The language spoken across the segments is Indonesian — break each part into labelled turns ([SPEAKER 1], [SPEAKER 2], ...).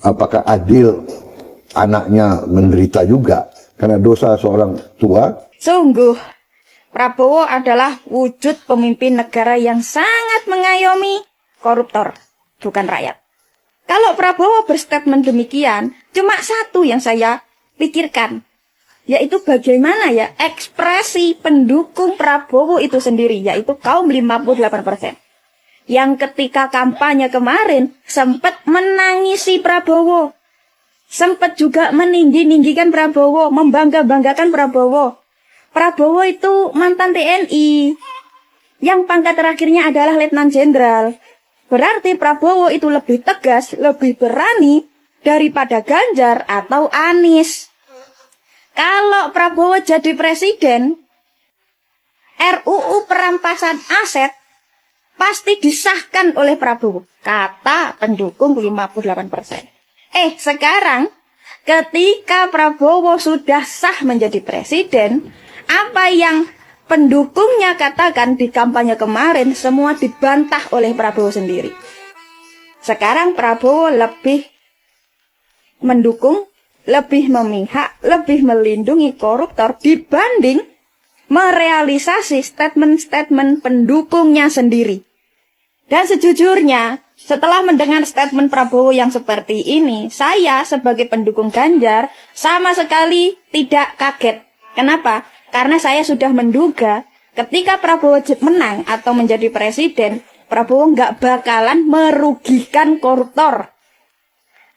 [SPEAKER 1] apakah adil anaknya menderita juga karena dosa seorang tua?
[SPEAKER 2] Sungguh, Prabowo adalah wujud pemimpin negara yang sangat mengayomi koruptor, bukan rakyat. Kalau Prabowo berstatement demikian, cuma satu yang saya pikirkan, yaitu bagaimana ya ekspresi pendukung Prabowo itu sendiri, yaitu kaum 58%. Yang ketika kampanye kemarin sempat menangisi Prabowo, sempat juga meninggi-ninggikan Prabowo, membangga-banggakan Prabowo. Prabowo itu mantan TNI, yang pangkat terakhirnya adalah Letnan Jenderal. Berarti Prabowo itu lebih tegas, lebih berani daripada Ganjar atau Anies. Kalau Prabowo jadi presiden, RUU perampasan aset pasti disahkan oleh Prabowo, kata pendukung 58%. Sekarang ketika Prabowo sudah sah menjadi presiden, apa yang pendukungnya katakan di kampanye kemarin semua dibantah oleh Prabowo sendiri. Sekarang Prabowo lebih mendukung, lebih memihak, lebih melindungi koruptor dibanding merealisasi statement-statement pendukungnya sendiri. Dan sejujurnya, setelah mendengar statement Prabowo yang seperti ini, saya sebagai pendukung Ganjar sama sekali tidak kaget. Kenapa? Karena saya sudah menduga ketika Prabowo menang atau menjadi presiden, Prabowo nggak bakalan merugikan koruptor.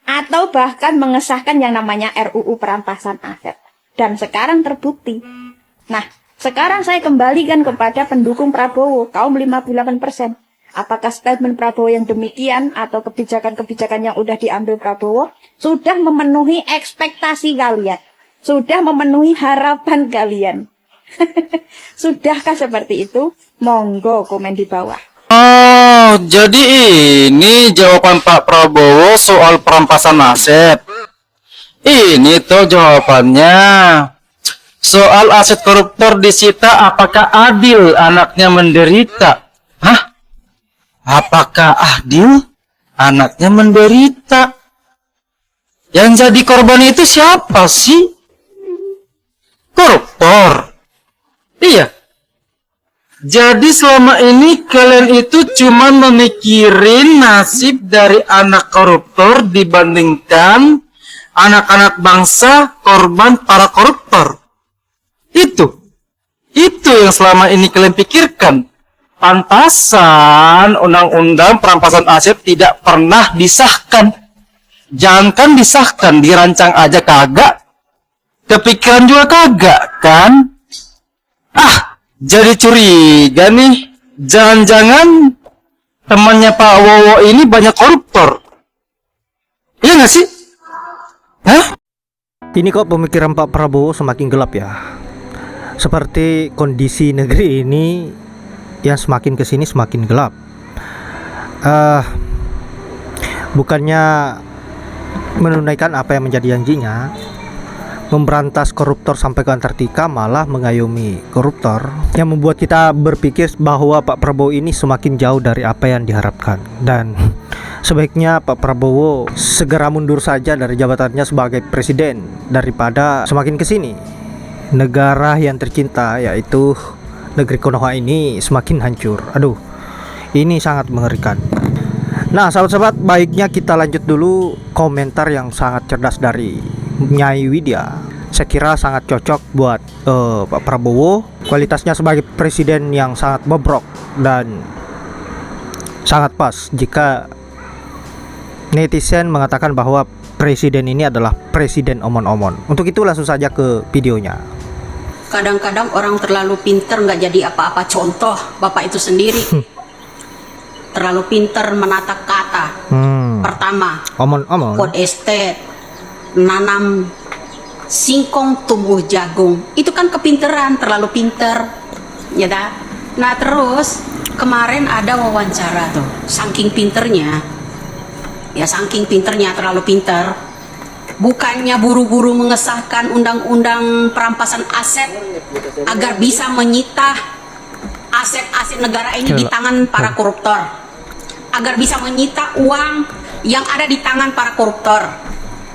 [SPEAKER 2] Atau bahkan mengesahkan yang namanya RUU perampasan aset. Dan sekarang terbukti. Nah, sekarang saya kembalikan kepada pendukung Prabowo, kaum 58%. Apakah statement Prabowo yang demikian atau kebijakan-kebijakan yang udah diambil Prabowo sudah memenuhi ekspektasi kalian? Sudah memenuhi harapan kalian? Sudahkah seperti itu? Monggo komen di bawah.
[SPEAKER 3] Oh, jadi ini jawaban Pak Prabowo soal perampasan aset. Ini tuh jawabannya. Soal aset koruptor disita, apakah adil anaknya menderita? Hah? Apakah adil anaknya menderita? Yang jadi korban itu siapa sih? Koruptor. Iya. Jadi selama ini kalian itu cuma memikirin nasib dari anak koruptor dibandingkan anak-anak bangsa korban para koruptor. Itu yang selama ini kalian pikirkan. Pantasan undang-undang perampasan aset tidak pernah disahkan. Jangankan disahkan, dirancang aja kagak. Kepikiran juga kagak, kan? Jadi curiga nih. Jangan-jangan temannya Pak Wowo ini banyak koruptor. Iya nggak sih? Hah?
[SPEAKER 4] Ini kok pemikiran Pak Prabowo semakin gelap ya. Seperti kondisi negeri ini yang semakin kesini semakin gelap. Bukannya menunaikan apa yang menjadi janjinya, memberantas koruptor sampai ke Antartika, malah mengayomi koruptor, yang membuat kita berpikir bahwa Pak Prabowo ini semakin jauh dari apa yang diharapkan. Dan sebaiknya Pak Prabowo segera mundur saja dari jabatannya sebagai presiden daripada semakin kesini negara yang tercinta yaitu negeri Konoha ini semakin hancur. Aduh, ini sangat mengerikan. Nah, sahabat-sahabat, baiknya kita lanjut dulu komentar yang sangat cerdas dari Nyai Widya. Saya kira sangat cocok buat Pak Prabowo. Kualitasnya sebagai presiden yang sangat bobrok dan sangat pas jika netizen mengatakan bahwa presiden ini adalah presiden omon-omon. Untuk itu langsung saja ke videonya.
[SPEAKER 5] Kadang-kadang orang terlalu pinter nggak jadi apa-apa. Contoh Bapak itu sendiri terlalu pinter menata kata. Pertama,
[SPEAKER 4] omon-omon.
[SPEAKER 5] Food estate, nanam singkong tumbuh jagung, itu kan kepinteran, terlalu pinter, ya dah. Nah terus kemarin ada wawancara tuh, saking pinternya terlalu pinter. Bukannya buru-buru mengesahkan undang-undang perampasan aset agar bisa menyita aset-aset negara ini di tangan para koruptor, agar bisa menyita uang yang ada di tangan para koruptor,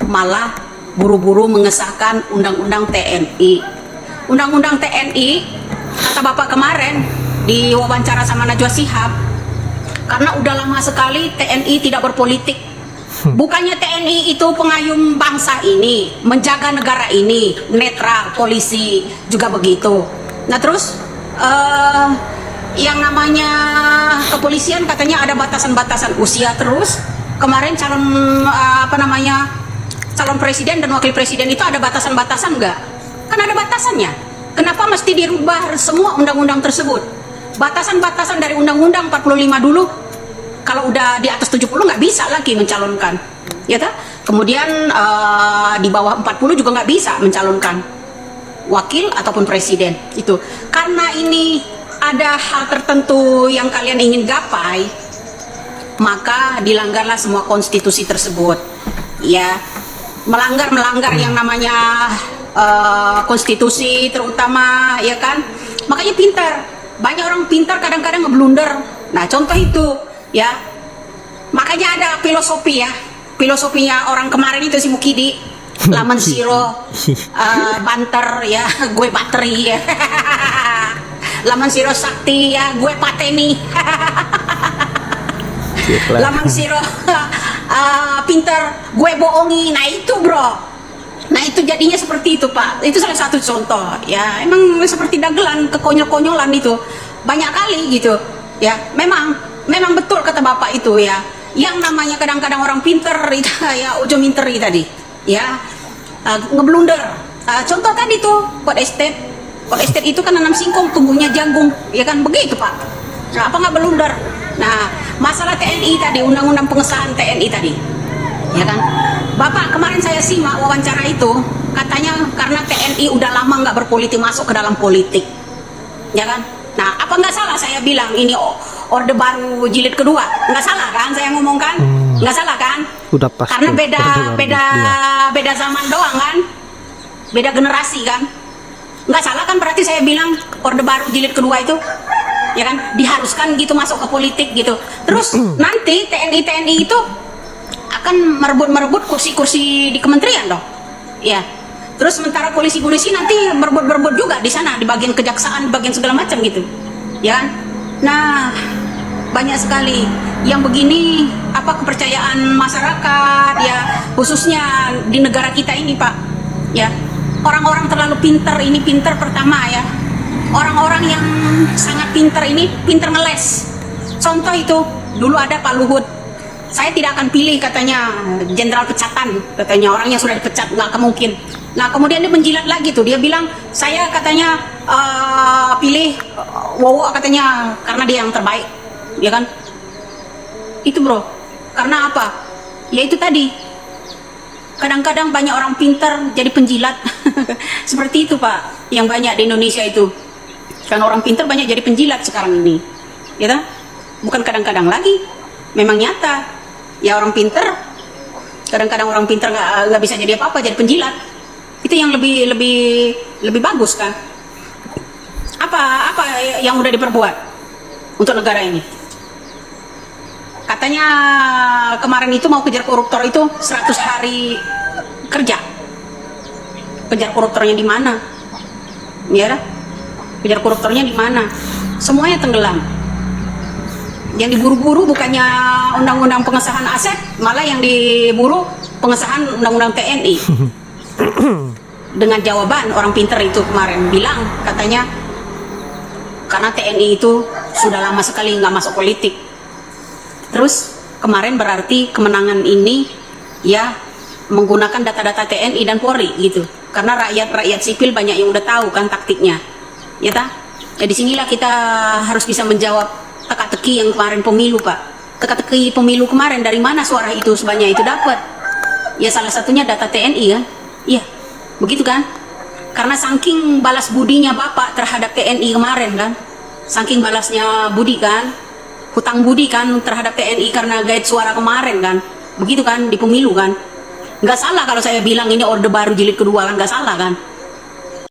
[SPEAKER 5] malah buru-buru mengesahkan undang-undang TNI. Undang-undang TNI, kata Bapak kemarin di wawancara sama Najwa Shihab, karena udah lama sekali TNI tidak berpolitik. Bukannya TNI itu pengayom bangsa ini, menjaga negara ini, netral, polisi juga begitu. Nah terus yang namanya kepolisian katanya ada batasan-batasan usia. Terus kemarin calon calon presiden dan wakil presiden itu ada batasan-batasan nggak? Kan ada batasannya. Kenapa mesti dirubah semua undang-undang tersebut? Batasan-batasan dari undang-undang 45 dulu, kalau udah di atas 70 nggak bisa lagi mencalonkan, ya tak? Kemudian di bawah 40 juga nggak bisa mencalonkan wakil ataupun presiden. Itu karena ini ada hal tertentu yang kalian ingin gapai, maka dilanggarlah semua konstitusi tersebut. Ya, melanggar yang namanya konstitusi terutama, ya kan? Makanya pintar. Banyak orang pintar kadang-kadang ngeblunder. Nah, contoh itu, ya. Makanya ada filosofi ya. Filosofinya orang kemarin itu si Mukidi, laman siro, banter ya, gue bateri ya. Laman siro sakti ya, gue pateni. Laman siro pinter, gue bohongi. Nah itu bro. Nah itu jadinya seperti itu Pak. Itu salah satu contoh. Ya emang seperti dagelan, kekonyol-konyolan itu banyak kali gitu. Ya memang betul kata Bapak itu ya. Yang namanya kadang-kadang orang pinter itu ya ujung minteri tadi. Ya ngeblunder. Contoh tadi tuh Pod Estate. Pod Estate itu kan nanam singkong, tumbuhnya jagung. Ya kan begitu Pak. Nah, apa nggak blunder? Nah masalah TNI tadi, undang-undang pengesahan TNI tadi. Ya kan, Bapak kemarin saya simak wawancara itu, katanya karena TNI udah lama nggak berpolitik, masuk ke dalam politik, ya kan? Nah, apa nggak salah saya bilang ini Orde Baru jilid kedua? Nggak salah kan saya ngomong kan? Nggak salah kan?
[SPEAKER 4] Udah pasti.
[SPEAKER 5] Karena beda zaman doang kan, beda generasi kan? Nggak salah kan berarti saya bilang Orde Baru jilid kedua itu, ya kan? Diharuskan gitu masuk ke politik gitu. Terus nanti TNI itu akan merebut kursi-kursi di kementerian dong, ya. Terus sementara polisi-polisi nanti merebut juga di sana, di bagian kejaksaan, di bagian segala macam gitu, ya kan? Nah, banyak sekali yang begini, apa kepercayaan masyarakat, ya, khususnya di negara kita ini, Pak, ya. Orang-orang terlalu pinter ini, pinter pertama ya. Orang-orang yang sangat pinter ini, pinter ngeles. Contoh itu, dulu ada Pak Luhut. Saya tidak akan pilih katanya jenderal pecatan, katanya orang yang sudah dipecat, nggak mungkin. Nah kemudian dia menjilat lagi tuh, dia bilang saya katanya pilih Wowo katanya karena dia yang terbaik, ya kan? Itu bro, karena apa? Ya itu tadi, kadang-kadang banyak orang pintar jadi penjilat. Seperti itu Pak, yang banyak di Indonesia itu. Karena orang pintar banyak jadi penjilat sekarang ini, ya kan? Bukan kadang-kadang lagi, memang nyata. Ya orang pinter, kadang-kadang orang pinter nggak bisa jadi apa-apa, jadi penjilat. Itu yang lebih bagus kan? Apa yang udah diperbuat untuk negara ini? Katanya kemarin itu mau kejar koruptor itu 100 hari kerja. Kejar koruptornya di mana? Ya, kejar koruptornya di mana? Semuanya tenggelam. Yang diburu-buru bukannya undang-undang pengesahan aset, malah yang diburu pengesahan undang-undang TNI. Dengan jawaban orang pinter itu kemarin bilang, katanya karena TNI itu sudah lama sekali nggak masuk politik. Terus kemarin berarti kemenangan ini ya menggunakan data-data TNI dan Polri gitu. Karena rakyat sipil banyak yang udah tahu kan taktiknya, ya ta? Ya disinilah kita harus bisa menjawab teka-teki yang kemarin pemilu Pak. Teka-teki pemilu kemarin, dari mana suara itu sebanyak itu dapat? Ya salah satunya data TNI kan? Iya, begitu kan? Karena saking balas budinya Bapak terhadap TNI kemarin kan? Saking balasnya budi kan? Hutang budi kan terhadap TNI karena guide suara kemarin kan? Begitu kan di pemilu kan? Nggak salah kalau saya bilang ini Orde Baru jilid kedua kan? Nggak salah kan?